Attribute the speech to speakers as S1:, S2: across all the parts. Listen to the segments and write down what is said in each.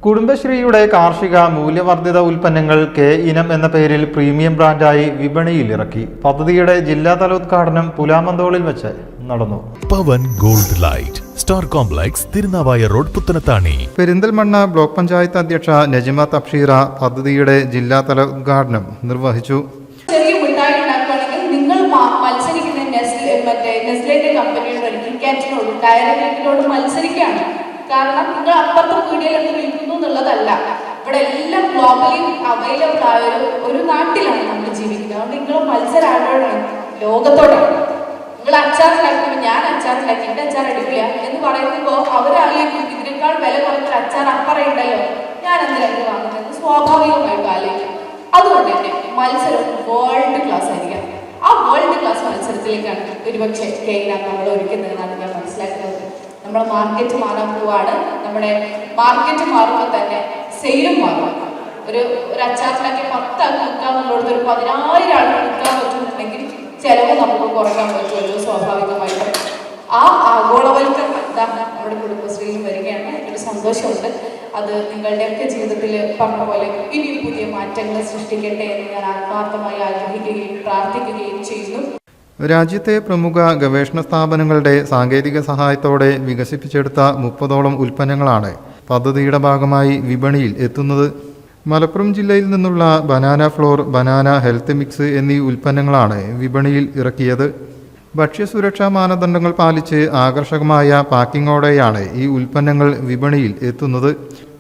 S1: കുടുംബശ്രീയുടെ കാർഷിക മൂല്യവർദ്ധിത ഉൽപ്പന്നങ്ങൾ കെ ഇനം എന്ന പേരിൽ പ്രീമിയം ബ്രാൻഡായി വിപണിയിൽ ഇറക്കി. പദ്ധതിയുടെ ജില്ലാതല ഉദ്ഘാടനം പുലാമന്തോളിൽ വെച്ച് നടന്നു.
S2: Pavan gold light star complex Thirunavaya road Puthanathani.
S1: Perinthalmanna block panchayat അധ്യക്ഷ നജിമ തബ്ഷീറ പദ്ധതിയുടെ ജില്ലാതല ഉദ്ഘാടനം നിർവഹിച്ചു.
S3: നിങ്ങൾ മത്സരിക്കുന്ന നെസ്ലേന്റെ കമ്പനിയോട് മത്സരിക്കുകയാണ്. കാരണം നിങ്ങൾ അപ്പുറത്തെ പീടികയിലെടുത്ത് വിൽക്കുന്നു എന്നുള്ളതല്ല. ഇവിടെ എല്ലാം ഗ്ലോബലി അവൈലബിൾ ആയ ഒരു നാട്ടിലാണ് നമ്മൾ ജീവിക്കുന്നത്. അതുകൊണ്ട് നിങ്ങൾ മത്സരമാണ് ലോകത്തോടാണ്. നിങ്ങൾ അച്ചാറുണ്ടാക്കുമ്പോൾ ഞാൻ അച്ചാറുണ്ടാക്കി എൻ്റെ അച്ചാർ അടിക്കില്ല എന്ന് പറയുമ്പോൾ അവരാലോചിക്കും ഇതിനേക്കാൾ വില കുറഞ്ഞൊരു അച്ചാർ അപ്പറയുണ്ടല്ലോ, ഞാൻ എന്തിനാണ് വാങ്ങുന്നത് സ്വാഭാവികമായിട്ട് ആലോചിക്കും. അതുകൊണ്ട് തന്നെ മത്സരം വേൾഡ് ക്ലാസ് ആയിരിക്കാം. ആ വേൾഡ് ക്ലാസ് മത്സരത്തിലേക്കാണ് ഒരുപക്ഷെ കെയിനാണ് നമ്മൾ ഒരുക്കുന്നതെന്നാണ് ഞാൻ മനസ്സിലാക്കുന്നത്. നമ്മുടെ മാർക്കറ്റ് മാറാൻ പോവാണ്. നമ്മുടെ മാർക്കറ്റ് മാറുമ്പോൾ തന്നെ സെയിലും മാറും. ഒരു അച്ചാറിലാക്കി 10 ആൾക്ക് വിൽക്കാന്നുള്ളത് ഒരു 10,000 ആൾക്ക് വിൽക്കാൻ പറ്റുന്നുണ്ടെങ്കിൽ ചിലവ് നമുക്ക് കുറയ്ക്കാൻ പറ്റുമല്ലോ സ്വാഭാവികമായിട്ടും. ആ ആഗോളവൽക്കരണം നമ്മുടെ കുടുംബശ്രീയിൽ വരികയാണ്. ഒരു സന്തോഷമുണ്ട്. അത് നിങ്ങളുടെയൊക്കെ ജീവിതത്തിൽ പറഞ്ഞ പോലെ ഇനി പുതിയ മാറ്റങ്ങൾ സൃഷ്ടിക്കട്ടെ എന്ന് ഞാൻ ആത്മാർത്ഥമായി ആഗ്രഹിക്കുകയും പ്രാർത്ഥിക്കുകയും ചെയ്യുന്നു.
S1: രാജ്യത്തെ പ്രമുഖ ഗവേഷണ സ്ഥാപനങ്ങളുടെ സാങ്കേതിക സഹായത്തോടെ വികസിപ്പിച്ചെടുത്ത 30ഓളം ഉൽപ്പന്നങ്ങളാണ് പദ്ധതിയുടെ ഭാഗമായി വിപണിയിൽ എത്തുന്നത്. മലപ്പുറം ജില്ലയിൽ നിന്നുള്ള banana floor, banana health mix എന്നീ ഉൽപ്പന്നങ്ങളാണ് വിപണിയിൽ ഇറക്കിയത്. ഭക്ഷ്യസുരക്ഷാ മാനദണ്ഡങ്ങൾ പാലിച്ച് ആകർഷകമായ പാക്കിങ്ങോടെയാണ് ഈ ഉൽപ്പന്നങ്ങൾ വിപണിയിൽ എത്തുന്നത്.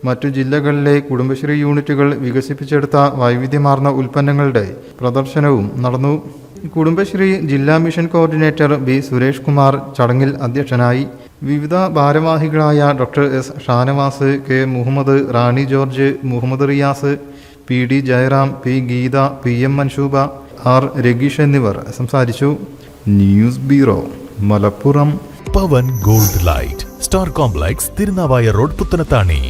S1: മറ്റു ജില്ലകളിലെ കുടുംബശ്രീ യൂണിറ്റുകൾ വികസിപ്പിച്ചെടുത്ത വൈവിധ്യമാർന്ന ഉൽപ്പന്നങ്ങളുടെ പ്രദർശനവും നടന്നു. കുടുംബശ്രീ ജില്ലാ mission coordinator B Suresh Kumar ചടങ്ങിൽ അധ്യക്ഷനായി. വിവിധ ഭാരവാഹികളായ doctor S Shanavas, K Muhammad, Rani George, Muhammad Riyas, P D Jayaram, P Geetha, P M Manshooba, R Rageesh എന്നിവർ സംസാരിച്ചു. News bureau, Malappuram.
S2: Pavan gold light star complex Thirunavaya road Puthanathani.